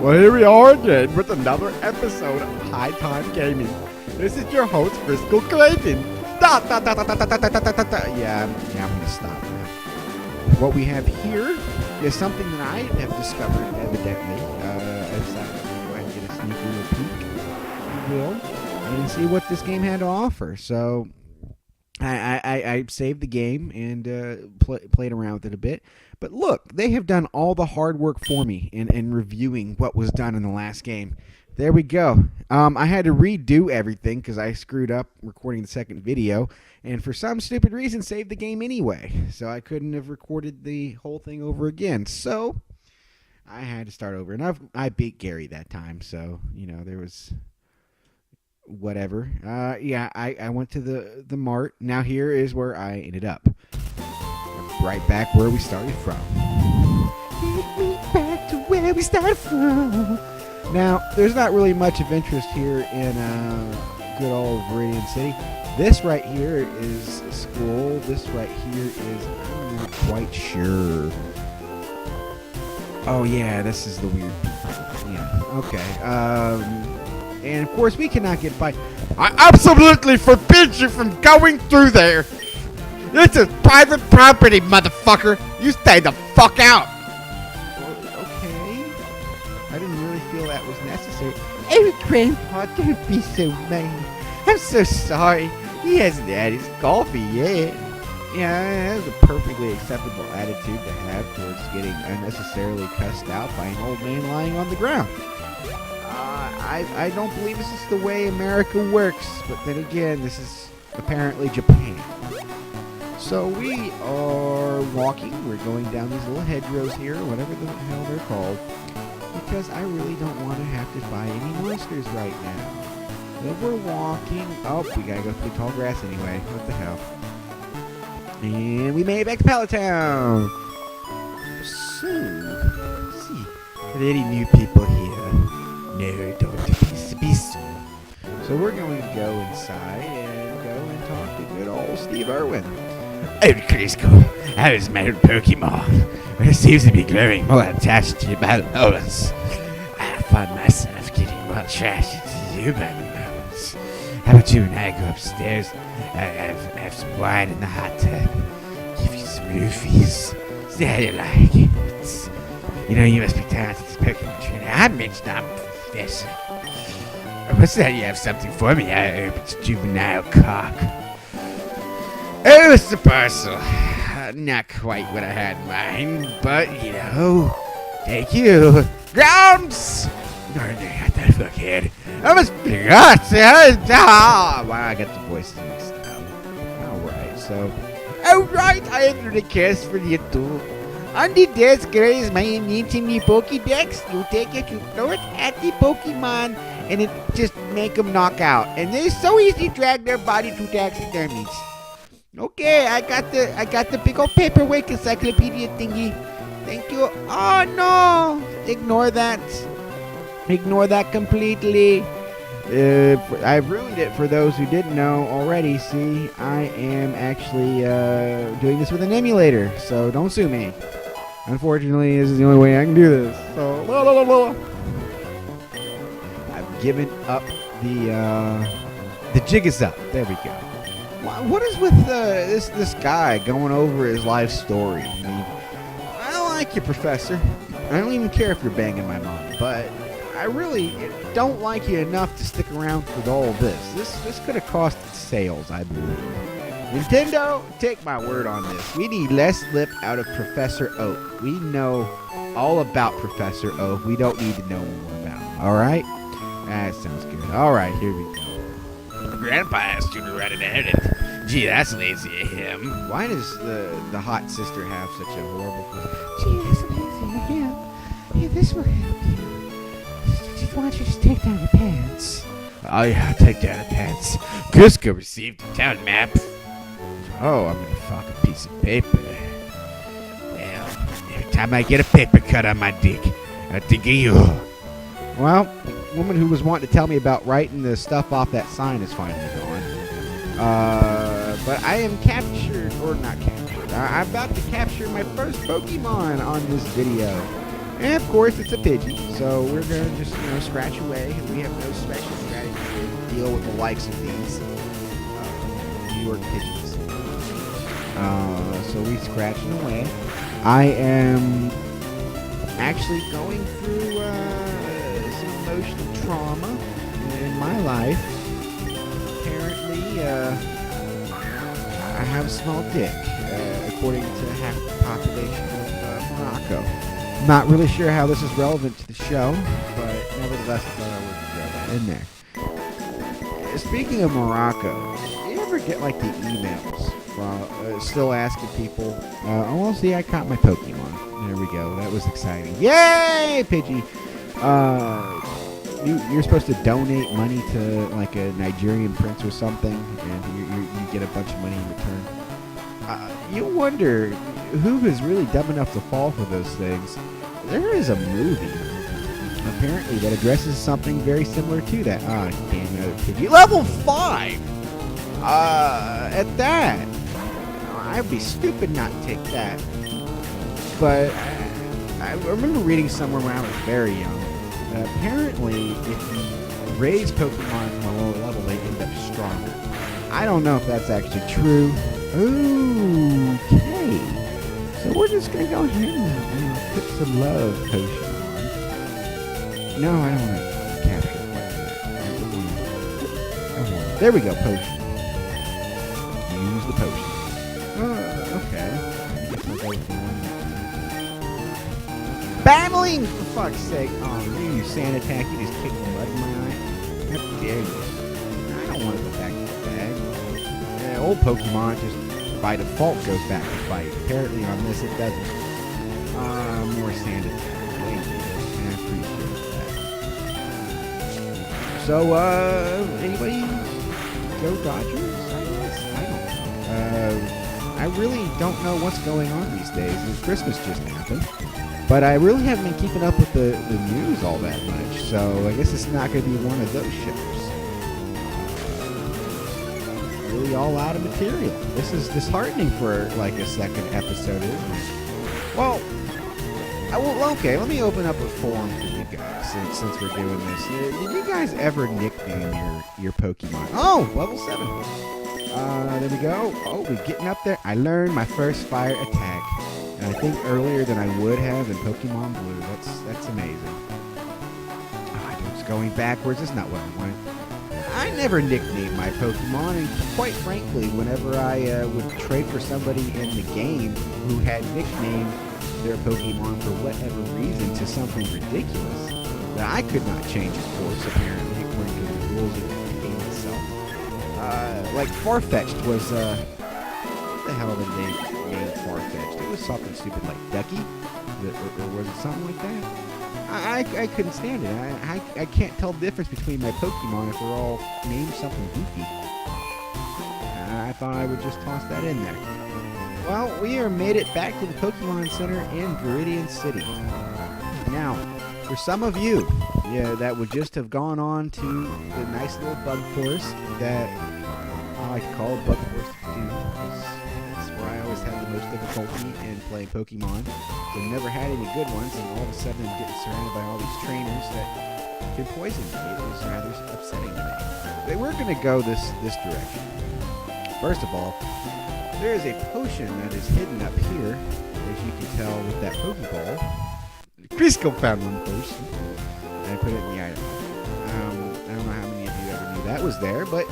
Well, here we are again with another episode of High Time Gaming. This is your host, Frisco Clayton. Yeah, I'm gonna stop now. What we have here is something that I have discovered, evidently. I decided to go ahead and get a sneaky little peek, if you will, and see what this game had to offer. So I saved the game and played around with it a bit. But look, they have done all the hard work for me in reviewing what was done in the last game. There we go. I had to redo everything because I screwed up recording the second video, and for some stupid reason saved the game anyway. So I couldn't have recorded the whole thing over again. So I had to start over, and I beat Gary that time. So there was whatever. I went to the mart. Now here is where I ended up. Right back where we started from. Take me back to where we started from. Now, there's not really much of interest here in good old Viridian City. This right here is a school. This right here is, I'm not quite sure. Oh yeah, this is the weird people. Yeah, okay. And of course we cannot get by. I absolutely forbid you from going through there. This is private property, motherfucker. You stay the fuck out. Okay. I didn't really feel that was necessary. Oh, Grandpa, don't be so mean. I'm so sorry. He hasn't had his coffee yet. Yeah, that's a perfectly acceptable attitude to have towards getting unnecessarily cussed out by an old man lying on the ground. I don't believe this is the way America works, but then again, this is apparently Japan. So we are walking. We're going down these little hedgerows here, whatever the hell they're called, because I really don't want to have to buy any monsters right now. So we're walking. Oh, we gotta go through tall grass anyway. What the hell? And we made it back to Pallet Town. So, let's see. Are there any new people here? No, don't be so. So we're going to go inside and go and talk to good old Steve Irwin. Oh, Crisco, how's my Pokemon? It seems to be growing more attached to my molars. I find myself getting more attracted to you by the moments. How about you and I go upstairs? Have some wine in the hot tub. Give you some roofies. See how you like it. You must be talented as Pokemon trainer. I'm professor. What's that? You have something for me? I hope it's juvenile cock. Oh, it's the parcel. Not quite what I had in mind, but thank you. Grounds! Oh, that fuckhead. I must be wow, I got the voices mixed up. Alright, so. Alright, I have a request for you too. On the desk there is my ancient Pokédex. You take it, you throw it at the Pokemon, and it just make them knock out. And they so easily drag their body to taxidermies. Okay, I got the big old paperweight encyclopedia thingy. Thank you. Oh no! Ignore that. Ignore that completely. I've ruined it for those who didn't know already. See, I am actually doing this with an emulator, so don't sue me. Unfortunately, this is the only way I can do this. So, I've given up the jig is up. There we go. What is with this guy going over his life story? I mean, I don't like you, Professor. I don't even care if you're banging my mom, but I really don't like you enough to stick around for all this. This could have cost sales, I believe. Nintendo, take my word on this. We need less lip out of Professor Oak. We know all about Professor Oak. We don't need to know more about him. All right? That sounds good. All right, here we go. Grandpa asked you to write an edit. Gee, that's lazy of him. Why does the hot sister have such a horrible voice? Gee, that's lazy of him. Yeah, this will help you. Why don't you just take down your pants? Oh yeah, take down the pants. Cusco received a town map. Oh, I'm gonna fuck a piece of paper. Well, every time I get a paper cut on my dick, I think of you. Well, the woman who was wanting to tell me about writing the stuff off that sign is finally gone. But I am captured, or not captured. I'm about to capture my first Pokemon on this video. And of course, it's a Pidgey, so we're gonna just scratch away. We have no special strategy to deal with the likes of these New York Pidgeys. So we scratching away. I am actually going through some emotional trauma in my life. Apparently, I have a small dick, according to half the population of Morocco. Not really sure how this is relevant to the show, but nevertheless, I thought I would throw that in there. Speaking of Morocco, you ever get like the emails from still asking people, oh, see, I caught my Pokemon. There we go. That was exciting. Yay, Pidgey! You're supposed to donate money to like a Nigerian prince or something, and you get a bunch of money in return. You wonder who is really dumb enough to fall for those things. There is a movie, apparently, that addresses something very similar to that. Ah, damn it, Pidgey. Level 5! At that. I'd be stupid not to take that. But I remember reading somewhere when I was very young. Apparently, if you raise Pokemon from a lower level, they end up stronger. I don't know if that's actually true. Okay. So we're just going to go ahead and put some love potion on. No, I don't want to capture it like that. There we go, potion. Use the potion. Okay. I guess I'll go with the one. Battling, for fuck's sake. Oh, you sand attack. You just kicked the mud in my eye. How dare you? I don't want to go back to the bag. Old Pokemon just by default goes back to fight. Apparently on this it doesn't. More sand attack. Thank you. I appreciate that. So, anybody go Dodgers? I guess? I don't know. I really don't know what's going on these days. Christmas just happened. But I really haven't been keeping up with the news all that much. So I guess it's not going to be one of those shows. Really all out of material. This is disheartening for like a second episode, isn't it? Well, okay, let me open up a forum for you guys since we're doing this. Did you guys ever nickname your Pokemon? Oh, level 7. There we go. Oh, we're getting up there. I learned my first fire attack. And I think earlier than I would have in Pokemon Blue. That's amazing. Oh, I was going backwards. That's not what I wanted. I never nicknamed my Pokemon, and quite frankly, whenever I would trade for somebody in the game who had nicknamed their Pokemon for whatever reason to something ridiculous that I could not change of course, apparently, according to the rules of the game itself. Like Farfetch'd was, what the hell are the name Farfetch'd? It was something stupid like Ducky, or was it something like that? I couldn't stand it. I can't tell the difference between my Pokemon if they're all named something goofy. I thought I would just toss that in there. Well, we are made it back to the Pokemon Center in Viridian City. Now, for some of you, that would just have gone on to the nice little bug course that I like to call Bug Force 2, because it's where I always had the most difficulty in playing Pokemon. So never had any good ones, and all of a sudden I'm getting surrounded by all these trainers that could poison me. It was rather upsetting to me. They were going to go this direction. First of all, there is a potion that is hidden up here, as you can tell with that Pokeball. Crisco found one first, and I put it in the item. I don't know how many of you ever knew that was there, but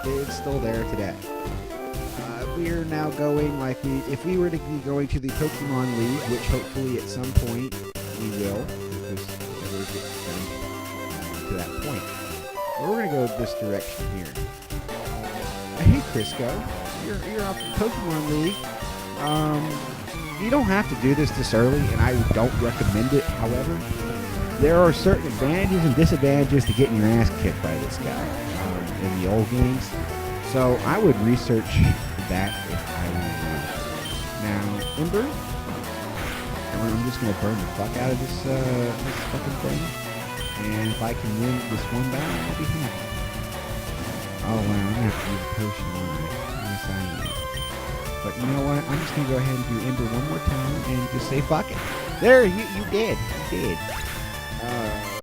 it's still there today. We are now going if we were to be going to the Pokemon League, which hopefully at some point we will, because it never gets done to that point. But we're going to go this direction here. Hey Crisco, you're off the Pokemon League. You don't have to do this early, and I don't recommend it. However, there are certain advantages and disadvantages to getting your ass kicked by this guy in the old games. So I would research that if I were you. Now, Ember, I'm just going to burn the fuck out of this fucking thing. And if I can win this one battle, I'll be happy. Oh wow, I'm going to have to use a potion on it. Yes, I am. But you know what? I'm just going to go ahead and do Ember one more time and just say fuck it. There, you did. You did.